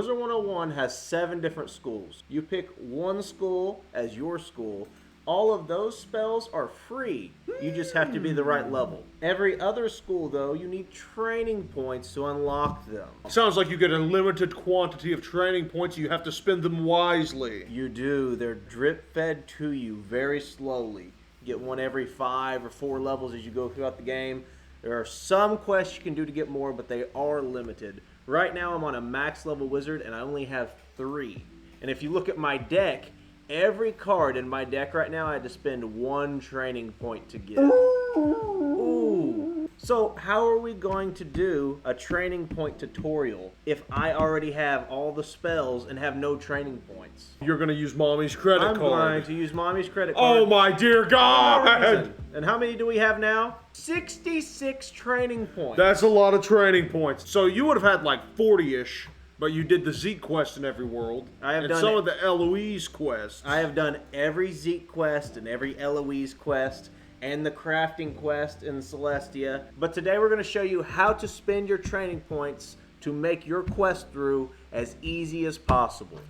Wizard101 has 7 different schools. You pick one school as your school. All of those spells are free. You just have to be the right level. Every other school, though, you need training points to unlock them. Sounds like you get a limited quantity of training points. You have to spend them wisely. You do. They're drip-fed to you very slowly. You get one every 5 or 4 levels as you go throughout the game. There are some quests you can do to get more, but they are limited. Right now, I'm on a max level wizard, and I only have 3. And if you look at my deck, every card in my deck right now, I had to spend 1 training point to get. Ooh. So how are we going to do a training point tutorial if I already have all the spells and have no training points? You're going to use Mommy's credit card. I'm going to use Mommy's credit card. Oh my dear God! And how many do we have now? 66 training points. That's a lot of training points. So you would have had like 40-ish. But you did the Zeke quest in every world. I have and done some of the Eloise quests. I have done every Zeke quest and every Eloise quest and the crafting quest in Celestia. But today we're going to show you how to spend your training points to make your quest through as easy as possible.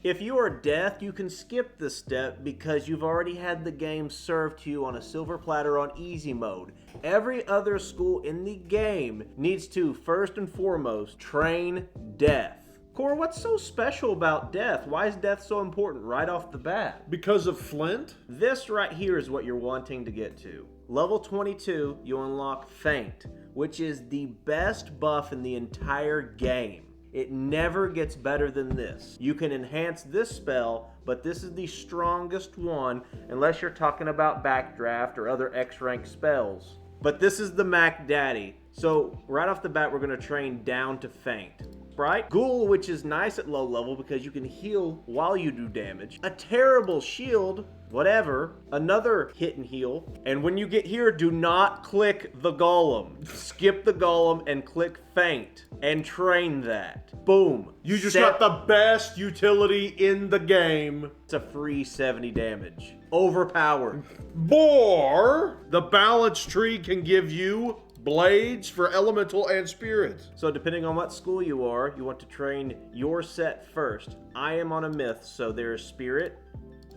If you are deaf, you can skip this step because you've already had the game served to you on a silver platter on easy mode. Every other school in the game needs to, first and foremost, train death. Core, what's so special about death? Why is death so important right off the bat? Because of Flint? This right here is what you're wanting to get to. Level 22, you unlock Faint, which is the best buff in the entire game. It never gets better than this. You can enhance this spell, but this is the strongest one unless you're talking about Backdraft or other X-rank spells. But this is the Mac Daddy. So right off the bat, we're gonna train down to Faint. Right? Ghoul, which is nice at low level because you can heal while you do damage. A terrible shield, whatever. Another hit and heal. And when you get here, do not click the golem. Skip the golem and click Faint and train that. Boom. You just got the best utility in the game. It's a free 70 damage. Overpowered. Boar, the balance tree can give you blades for elemental and spirit. So depending on what school you are, you want to train your set first. I am on a myth, so there's spirit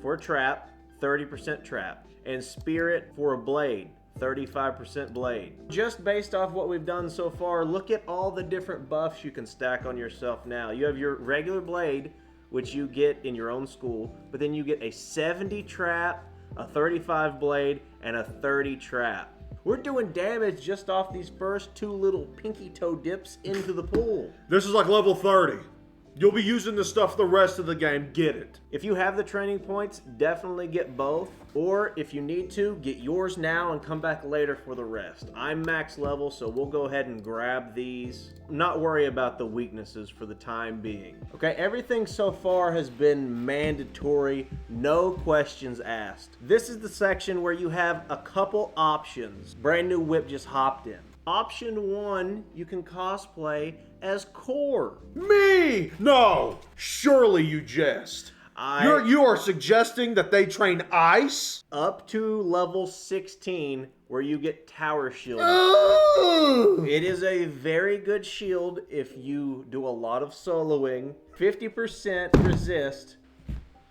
for a trap, 30% trap, and spirit for a blade, 35% blade. Just based off what we've done so far, look at all the different buffs you can stack on yourself now. You have your regular blade, which you get in your own school, but then you get a 70 trap, a 35 blade, and a 30 trap. We're doing damage just off these first 2 little pinky toe dips into the pool. This is like level 30. You'll be using this stuff the rest of the game. Get it. If you have the training points, definitely get both. Or if you need to, get yours now and come back later for the rest. I'm max level, so we'll go ahead and grab these. Not worry about the weaknesses for the time being. Okay, everything so far has been mandatory, no questions asked. This is the section where you have a couple options. Brand new whip just hopped in. Option 1, you can cosplay as Core. Me? No. Surely you jest. You are suggesting that they train ice? Up to level 16, where you get Tower Shield. It is a very good shield if you do a lot of soloing. 50% resist.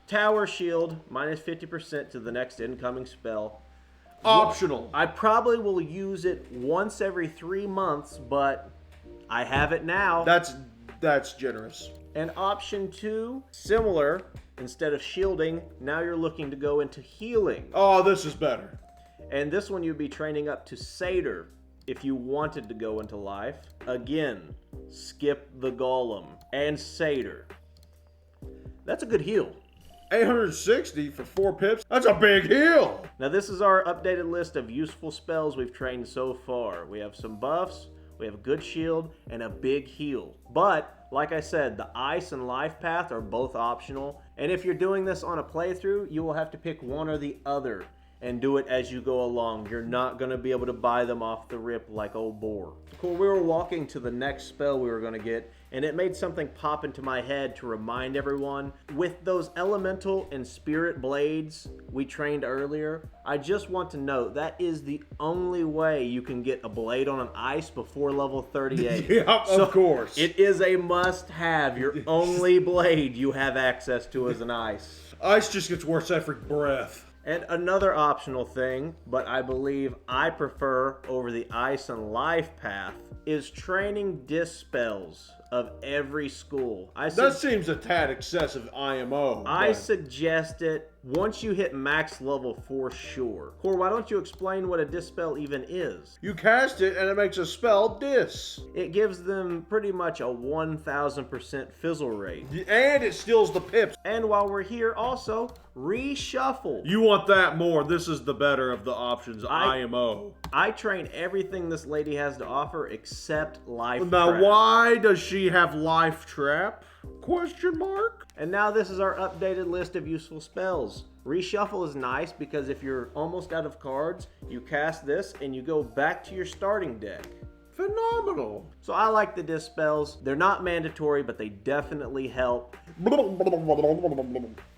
Tower Shield, minus 50% to the next incoming spell. Optional. I probably will use it once every 3 months, but I have it now. That's generous. And option 2, similar. Instead of shielding, now you're looking to go into healing. Oh, this is better. And this one you'd be training up to Satyr if you wanted to go into life. Again, skip the Golem and Satyr. That's a good heal. 860 for 4 pips? That's a big heal! Now this is our updated list of useful spells we've trained so far. We have some buffs, we have a good shield, and a big heal. But, like I said, the Ice and Life Path are both optional. And if you're doing this on a playthrough, you will have to pick one or the other. and do it as you go along. You're not going to be able to buy them off the rip like old Boar. Cool, we were walking to the next spell we were going to get, and it made something pop into my head to remind everyone. With those elemental and spirit blades we trained earlier, I just want to note that is the only way you can get a blade on an ice before level 38. Yeah, of course. It is a must-have. Your only blade you have access to is an ice. Ice just gets worse every breath. And another optional thing, but I believe I prefer over the Ice and Life path, is training Dispels of every school. That seems a tad excessive IMO. I suggest it once you hit max level for sure. Core, why don't you explain what a Dispel even is? You cast it and it makes a spell dis. It gives them pretty much a 1000% fizzle rate. And it steals the pips. And while we're here, also, reshuffle. You want that more. This is the better of the options, IMO. I train everything this lady has to offer except Life Trap. Now, why does she have Life Trap? Question mark? And now this is our updated list of useful spells. Reshuffle is nice because if you're almost out of cards, you cast this and you go back to your starting deck. Phenomenal. So I like the Dispels. They're not mandatory, but they definitely help.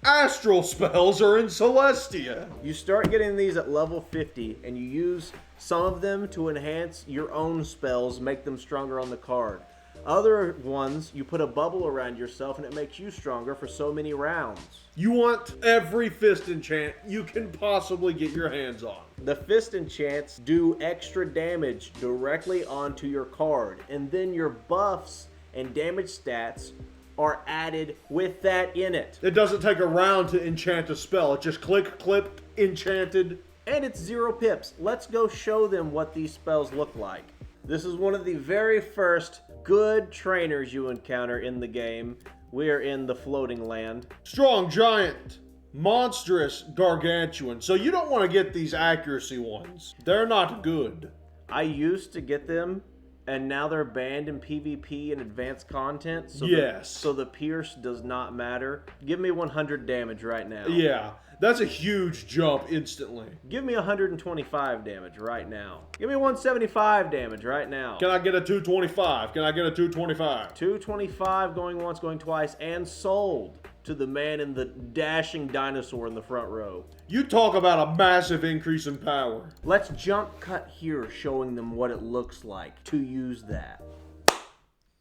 Astral spells are in Celestia. You start getting these at level 50, and you use some of them to enhance your own spells, make them stronger on the card. Other ones, you put a bubble around yourself, and it makes you stronger for so many rounds. You want every fist enchant you can possibly get your hands on. The fist enchants do extra damage directly onto your card, and then your buffs and damage stats are added with that in it. It doesn't take a round to enchant a spell. It just click, clip, enchanted. And it's 0 pips. Let's go show them what these spells look like. This is one of the very first good trainers you encounter in the game. We are in the floating land. Strong giant. Monstrous gargantuan. So you don't want to get these accuracy ones. They're not good. I used to get them, and now they're banned in PvP and advanced content. So yes. So the pierce does not matter. Give me 100 damage right now. Yeah, that's a huge jump instantly. Give me 125 damage right now. Give me 175 damage right now. Can I get a 225? Can I get a 225? 225 going once, going twice, and sold to the man in the dashing dinosaur in the front row. You talk about a massive increase in power. Let's jump cut here, showing them what it looks like to use that.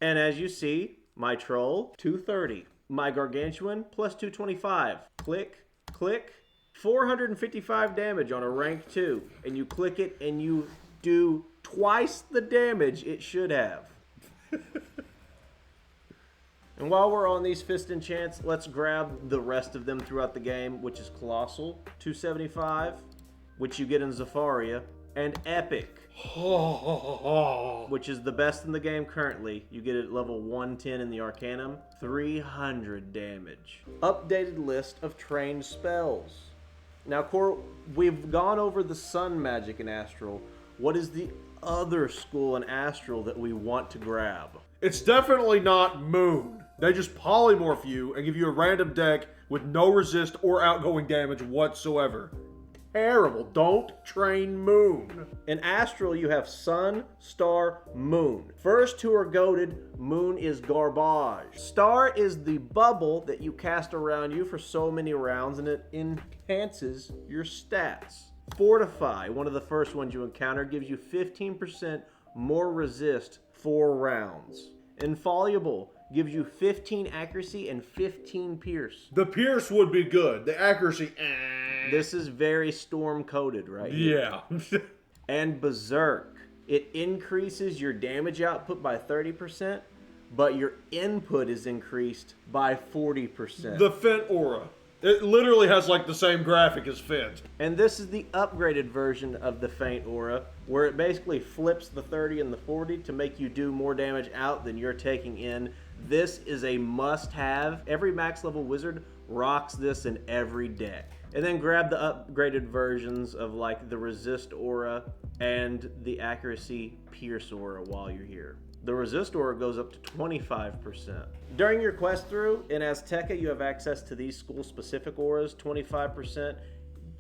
And as you see, my troll, 230. My gargantuan, plus 225. Click, click. 455 damage on a rank 2. And you click it and you do twice the damage it should have. And while we're on these fist enchants, let's grab the rest of them throughout the game, which is Colossal, 275, which you get in Zafaria, and Epic, which is the best in the game currently. You get it at level 110 in the Arcanum, 300 damage. Updated list of trained spells. Now, Cor, we've gone over the sun magic in Astral. What is the other school in Astral that we want to grab? It's definitely not Moon. They just polymorph you and give you a random deck with no resist or outgoing damage whatsoever. Terrible. Don't train Moon. In Astral, you have Sun, Star, Moon. First two are goated. Moon is garbage. Star is the bubble that you cast around you for so many rounds, and it enhances your stats. Fortify, one of the first ones you encounter, gives you 15% more resist 4 rounds. Infallible gives you 15 accuracy and 15 pierce. The pierce would be good. The accuracy, This is very storm coded, right? Yeah. And Berserk. It increases your damage output by 30%, but your input is increased by 40%. The Fent aura. It literally has like the same graphic as Fent. And this is the upgraded version of the Faint Aura, where it basically flips the 30 and the 40 to make you do more damage out than you're taking in. This is a must-have. Every max level wizard rocks this in every deck. And then grab the upgraded versions of like the Resist Aura and the Accuracy Pierce Aura while you're here. The Resist Aura goes up to 25%. During your quest through, in Azteca, you have access to these school-specific auras, 25%.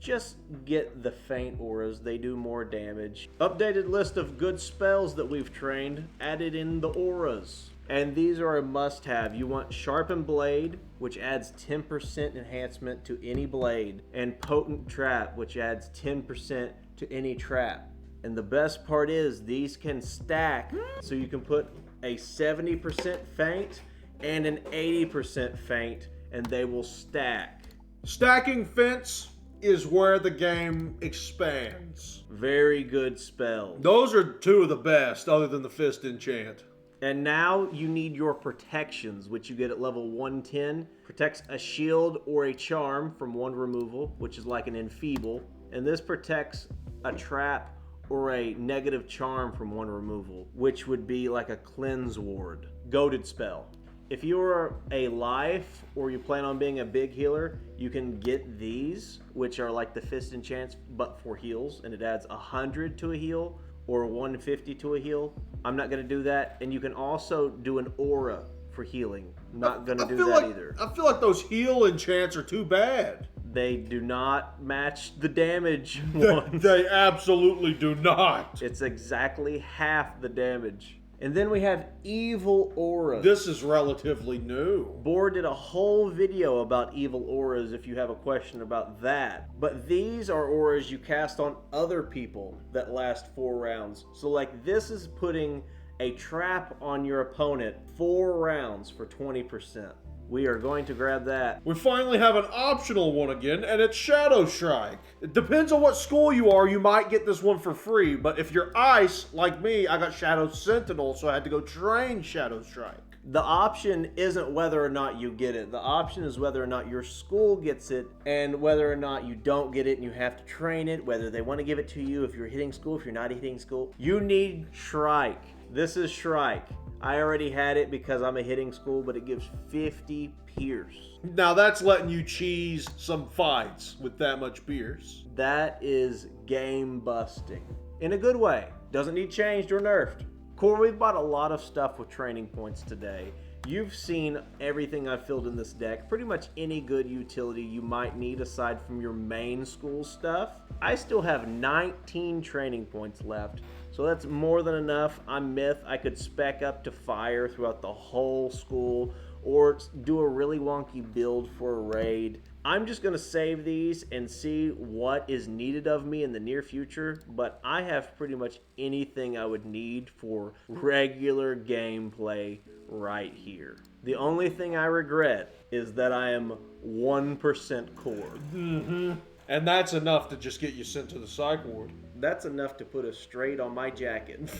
just get the faint auras. They do more damage. Updated list of good spells that we've trained, added in the auras. And these are a must-have. You want Sharpened Blade, which adds 10% enhancement to any blade, and Potent Trap, which adds 10% to any trap. And the best part is these can stack, so you can put a 70% feint and an 80% feint, and they will stack. Stacking fence is where the game expands. Very good spells. Those are two of the best, other than the Fist Enchant. And now you need your protections, which you get at level 110. Protects a shield or a charm from one removal, which is like an enfeeble. And this protects a trap or a negative charm from one removal, which would be like a cleanse ward. Goated spell. If you're a life or you plan on being a big healer, you can get these, which are like the Fist Enchants, but for heals, and it adds 100 to a heal or 150 to a heal. I'm not going to do that. And you can also do an aura for healing. Not going to do that either. I feel like those heal enchants are too bad. They do not match the damage ones. They absolutely do not. It's exactly half the damage. And then we have evil auras. This is relatively new. Boar did a whole video about evil auras if you have a question about that. But these are auras you cast on other people that last 4 rounds. So like this is putting a trap on your opponent 4 rounds for 20%. We are going to grab that. We finally have an optional one again, and it's Shadow Strike. It depends on what school you are, you might get this one for free, but if you're Ice, like me, I got Shadow Sentinel, so I had to go train Shadow Strike. The option isn't whether or not you get it. The option is whether or not your school gets it, and whether or not you don't get it and you have to train it, whether they want to give it to you if you're hitting school, if you're not hitting school. You need Shrike. This is Shrike. I already had it because I'm a hitting school, but it gives 50 Pierce. Now that's letting you cheese some fights with that much Pierce. That is game busting. In a good way. Doesn't need changed or nerfed. Core, we've bought a lot of stuff with training points today. You've seen everything I've filled in this deck. Pretty much any good utility you might need aside from your main school stuff. I still have 19 training points left. So that's more than enough. I'm Myth. I could spec up to Fire throughout the whole school or do a really wonky build for a raid. I'm just going to save these and see what is needed of me in the near future, but I have pretty much anything I would need for regular gameplay right here. The only thing I regret is that I am 1% core. And that's enough to just get you sent to the psych ward. That's enough to put a straight on my jacket.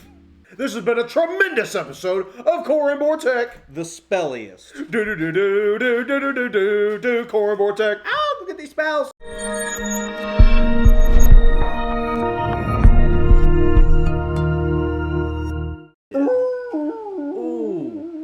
This has been a tremendous episode of Core and Boar Tech. The spelliest. Core and Boar Tech. Ow, look at these spells.